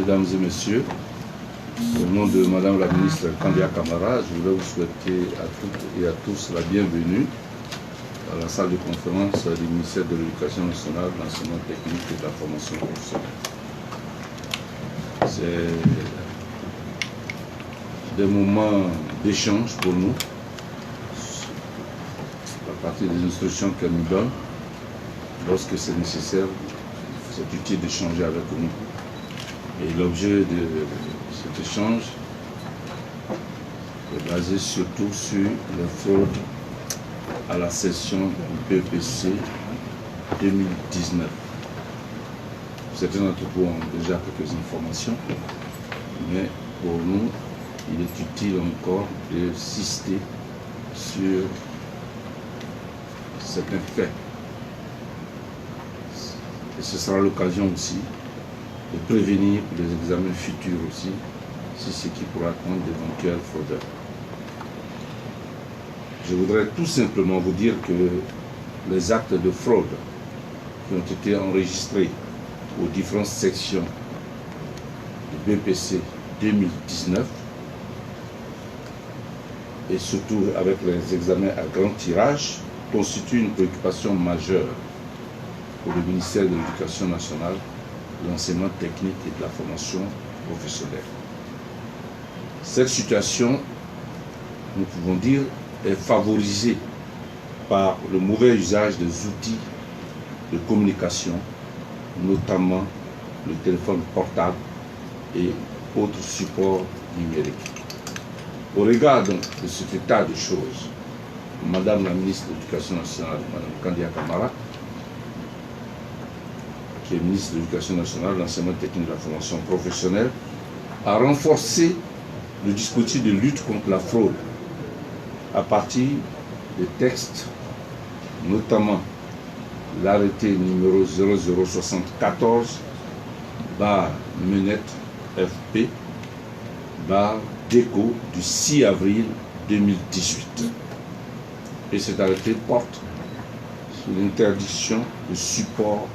Mesdames et messieurs, au nom de Madame la ministre Kandia Camara, je voudrais vous souhaiter à toutes et à tous la bienvenue à la salle de conférence du ministère de l'Éducation nationale, de l'enseignement technique et de la formation professionnelle. C'est des moments d'échange pour nous, à partir des instructions qu'elle nous donne. Lorsque c'est nécessaire, c'est utile d'échanger avec nous. Et l'objet de cet échange est basé surtout sur les fraudes à la session du BEPC 2019. Certains d'entre vous ont déjà quelques informations, mais pour nous, il est utile encore d'insister sur certains faits. Et ce sera l'occasion aussi de prévenir pour les examens futurs aussi, si ce qui pourra compte d'éventuels fraudeurs. Je voudrais tout simplement vous dire que les actes de fraude qui ont été enregistrés aux différentes sections du BEPC 2019 et surtout avec les examens à grand tirage constituent une préoccupation majeure pour le ministère de l'Éducation nationale, de l'enseignement technique et de la formation professionnelle. Cette situation, nous pouvons dire, est favorisée par le mauvais usage des outils de communication, notamment le téléphone portable et autres supports numériques. Au regard donc de cet état de choses, Madame la ministre de l'Éducation nationale, Madame Kandia Camara, qui est ministre de l'Éducation nationale, de l'enseignement technique et de la formation professionnelle, a renforcé le dispositif de lutte contre la fraude à partir des textes, notamment l'arrêté numéro 0074/Menet-FP/DECO du 6 avril 2018. Et cet arrêté porte sur l'interdiction de support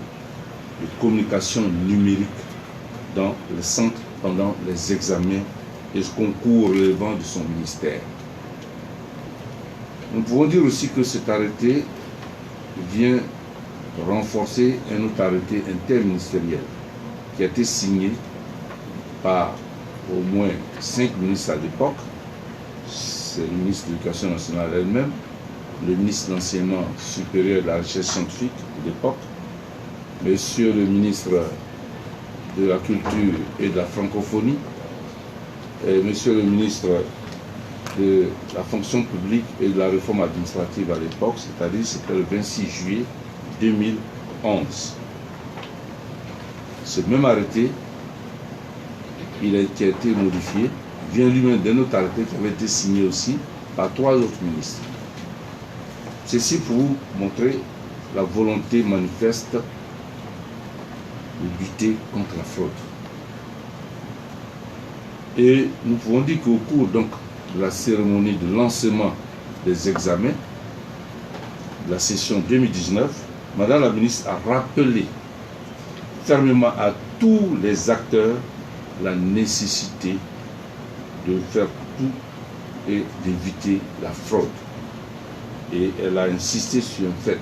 de communication numérique dans les centres pendant les examens et le concours relevant de son ministère. Nous pouvons dire aussi que cet arrêté vient renforcer un autre arrêté interministériel qui a été signé par au moins 5 ministres à l'époque. C'est le ministre de l'Éducation nationale elle-même, le ministre de l'Enseignement supérieur et de la recherche scientifique de l'époque, Monsieur le ministre de la Culture et de la Francophonie, et Monsieur le ministre de la Fonction publique et de la Réforme administrative à l'époque, c'est-à-dire c'était le 26 juillet 2011. Ce même arrêté, qui a été modifié, vient lui-même d'un autre arrêté qui avait été signé aussi par 3 autres ministres. Ceci pour vous montrer la volonté manifeste de lutter contre la fraude. Et nous pouvons dire qu'au cours donc de la cérémonie de lancement des examens de la session 2019, Madame la ministre a rappelé fermement à tous les acteurs la nécessité de faire tout et d'éviter la fraude. Et elle a insisté sur le fait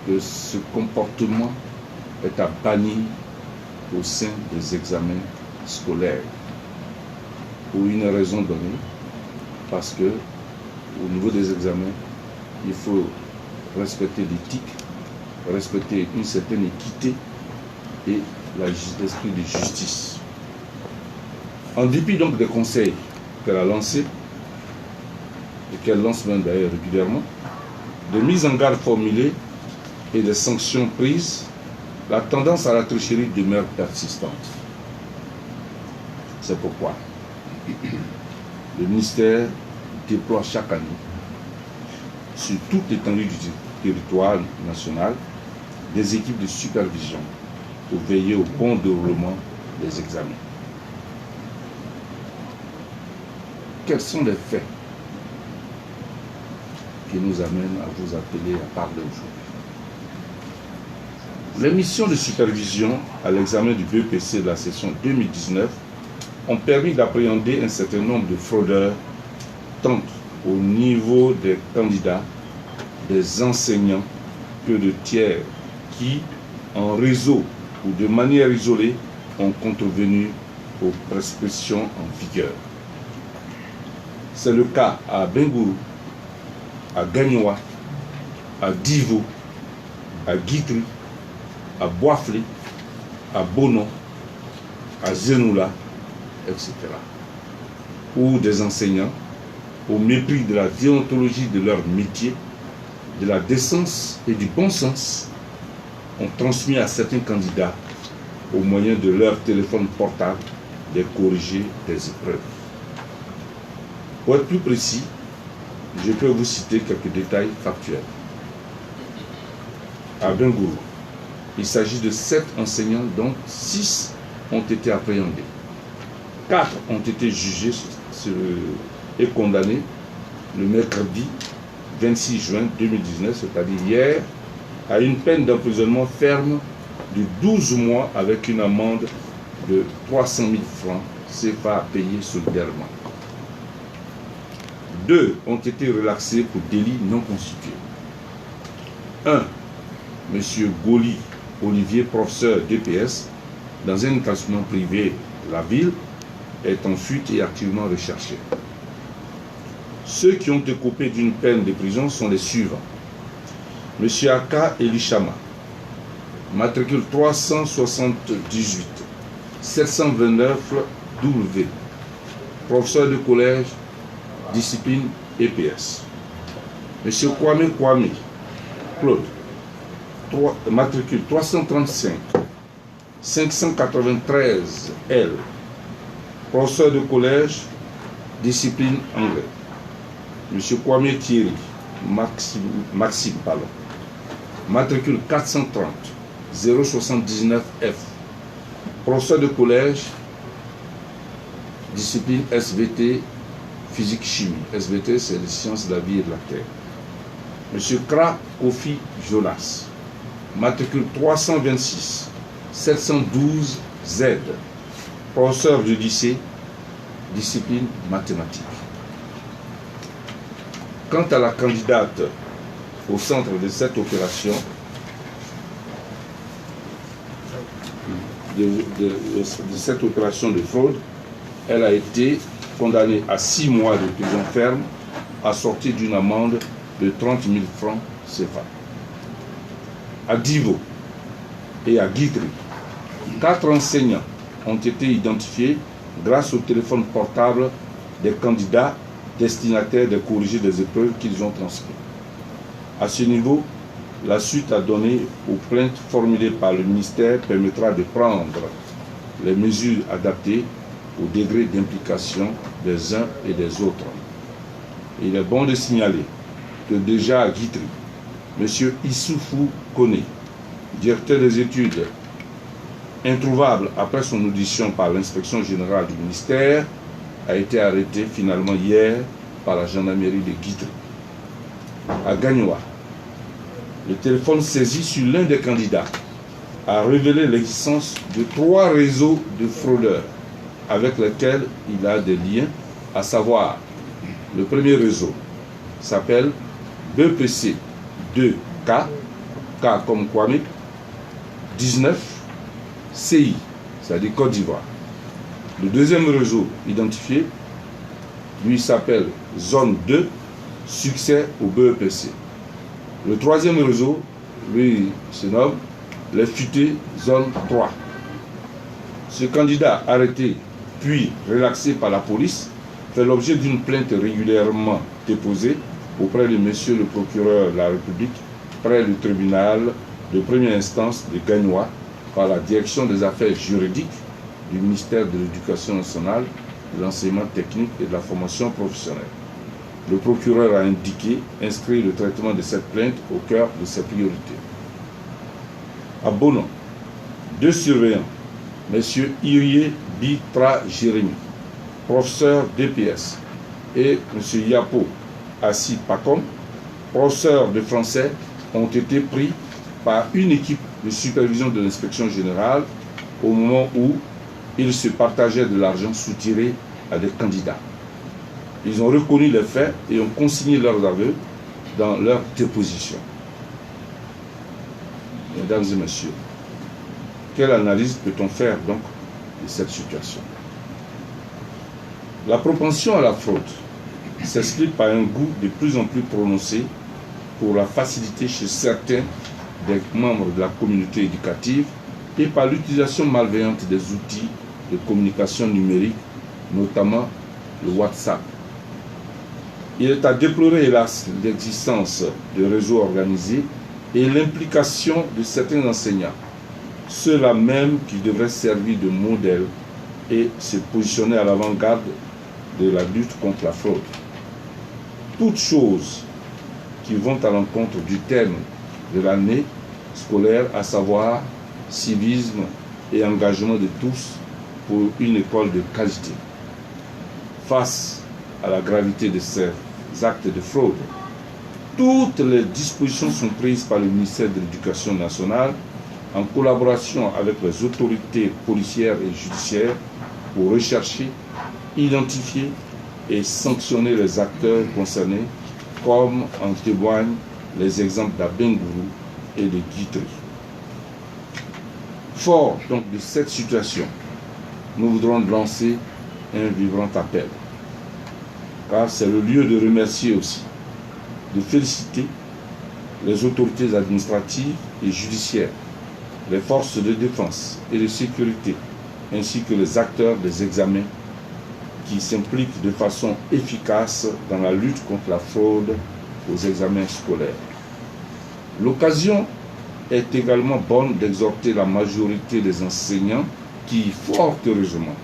que ce comportement est à bannir au sein des examens scolaires. Pour une raison donnée, parce que au niveau des examens, il faut respecter l'éthique, respecter une certaine équité et l'esprit de justice. En dépit donc des conseils qu'elle a lancés, et qu'elle lance même d'ailleurs régulièrement, de mises en garde formulées et des sanctions prises, la tendance à la tricherie demeure persistante. C'est pourquoi le ministère déploie chaque année sur toute l'étendue du territoire national des équipes de supervision pour veiller au bon déroulement des examens. Quels sont les faits qui nous amènent à vous appeler à parler aujourd'hui? Les missions de supervision à l'examen du BEPC de la session 2019 ont permis d'appréhender un certain nombre de fraudeurs, tant au niveau des candidats, des enseignants, que de tiers qui, en réseau ou de manière isolée, ont contrevenu aux prescriptions en vigueur. C'est le cas à Bengourou, à Gagnoa, à Divo, à Guitry, à Boisflé, à Bono, à Zenoula, etc. Où des enseignants, au mépris de la déontologie de leur métier, de la décence et du bon sens, ont transmis à certains candidats, au moyen de leur téléphone portable, des corrigés des épreuves. Pour être plus précis, je peux vous citer quelques détails factuels. À Bengourou, il s'agit de 7 enseignants, dont 6 ont été appréhendés. 4 ont été jugés et condamnés le mercredi 26 juin 2019, c'est-à-dire hier, à une peine d'emprisonnement ferme de 12 mois avec une amende de 300 000 francs CFA à payer solidairement. 2 ont été relaxés pour délit non constitué. 1. M. Goli Olivier, professeur DPS, dans un établissement privé de la ville, est en fuite et activement recherché. Ceux qui ont été coupés d'une peine de prison sont les suivants. M. Aka Elishama, matricule 378 729 W, professeur de collège, discipline EPS. M. Kwame Claude, matricule 335 593 L, professeur de collège, discipline anglais. M. Kwame Thierry, Maxime, matricule 430 079 F, professeur de collège, discipline SVT, physique-chimie. SVT, c'est les sciences de la vie et de la terre. M. Kra Kofi Jonas, matricule 326 712 Z, professeur du lycée, discipline mathématiques. Quant à la candidate au centre de cette opération, de cette opération de fraude, elle a été condamnée à 6 mois de prison ferme, assortie d'une amende de 30 000 francs CFA. À Divo et à Guitry, 4 enseignants ont été identifiés grâce au téléphone portable des candidats destinataires des corrigés des épreuves qu'ils ont transmis. À ce niveau, la suite a donné aux plaintes formulées par le ministère permettra de prendre les mesures adaptées au degré d'implication des uns et des autres. Il est bon de signaler que déjà à Guitry, M. Issoufou Kone, directeur des études, introuvable après son audition par l'inspection générale du ministère, a été arrêté finalement hier par la gendarmerie de Guitry. À Gagnoa, le téléphone saisi sur l'un des candidats a révélé l'existence de 3 réseaux de fraudeurs avec lesquels il a des liens, à savoir, le premier réseau s'appelle BPC 2K, K comme Kwame, 19 CI, c'est-à-dire Côte d'Ivoire. Le deuxième réseau identifié, lui, s'appelle Zone 2, Succès au BEPC. Le troisième réseau, lui, se nomme Les Futés, Zone 3. Ce candidat arrêté puis relaxé par la police fait l'objet d'une plainte régulièrement déposée auprès de monsieur le procureur de la République près du tribunal de première instance de Gagnoa par la direction des affaires juridiques du ministère de l'Éducation nationale, de l'enseignement technique et de la formation professionnelle. Le procureur a inscrit le traitement de cette plainte au cœur de ses priorités. À Bono, 2 surveillants, M. Irie Bitra Jérémy, professeur DPS, et M. Yapo Assi Pakom, professeur de français, ont été pris par une équipe de supervision de l'inspection générale au moment où ils se partageaient de l'argent soutiré à des candidats. Ils ont reconnu les faits et ont consigné leurs aveux dans leur déposition. Mesdames et messieurs, quelle analyse peut-on faire donc de cette situation? La propension à la fraude s'explique par un goût de plus en plus prononcé pour la facilité chez certains des membres de la communauté éducative et par l'utilisation malveillante des outils de communication numérique, notamment le WhatsApp. Il est à déplorer, hélas, l'existence de réseaux organisés et l'implication de certains enseignants, ceux-là même qui devraient servir de modèle et se positionner à l'avant-garde de la lutte contre la fraude. Toutes choses qui vont à l'encontre du thème de l'année scolaire, à savoir civisme et engagement de tous pour une école de qualité. Face à la gravité de ces actes de fraude, toutes les dispositions sont prises par le ministère de l'Éducation nationale en collaboration avec les autorités policières et judiciaires pour rechercher, identifier et sanctionner les acteurs concernés, comme en témoignent les exemples d'Abengourou et de Guitry. Fort donc de cette situation, nous voudrons lancer un vibrant appel, car c'est le lieu de remercier aussi, de féliciter les autorités administratives et judiciaires, les forces de défense et de sécurité, ainsi que les acteurs des examens qui s'impliquent de façon efficace dans la lutte contre la fraude aux examens scolaires. L'occasion est également bonne d'exhorter la majorité des enseignants qui, fort heureusement,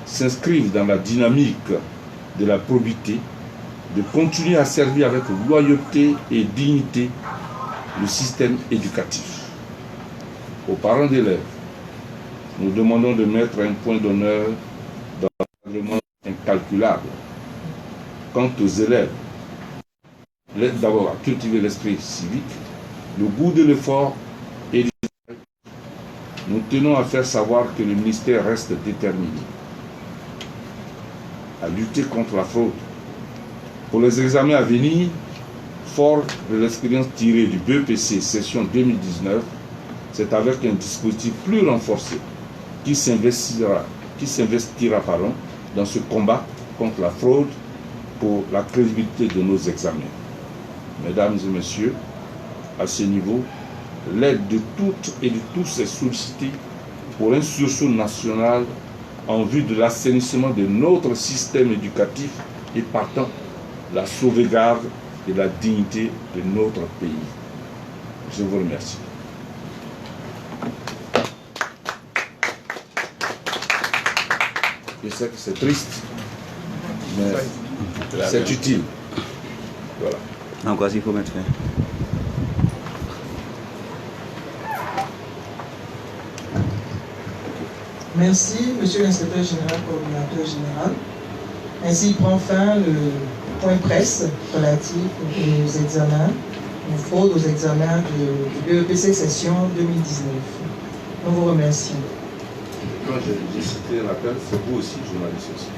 s'inscrivent dans la dynamique de la probité, de continuer à servir avec loyauté et dignité le système éducatif. Aux parents d'élèves, nous demandons de mettre un point d'honneur dans l'encadrement incalculable. Quant aux élèves, l'aide d'abord à cultiver l'esprit civique, le goût de l'effort et du travail. Nous tenons à faire savoir que le ministère reste déterminé à lutter contre la fraude. Pour les examens à venir, fort de l'expérience tirée du BEPC session 2019, c'est avec un dispositif plus renforcé qui s'investira dans ce combat contre la fraude pour la crédibilité de nos examens. Mesdames et messieurs, à ce niveau, l'aide de toutes et de tous est sollicitée pour un sursaut national en vue de l'assainissement de notre système éducatif et partant la sauvegarde de la dignité de notre pays. Je vous remercie. Je sais que c'est triste, mais c'est utile. Voilà. Encore, il faut mettre fin. Merci, Monsieur l'inspecteur général, coordinateur général. Ainsi prend fin le point presse relatif aux examens, aux fraudes aux examens de l'EPC session 2019. Nous vous remercions. Quand j'ai cité l'appel, c'est vous aussi, journaliste aussi.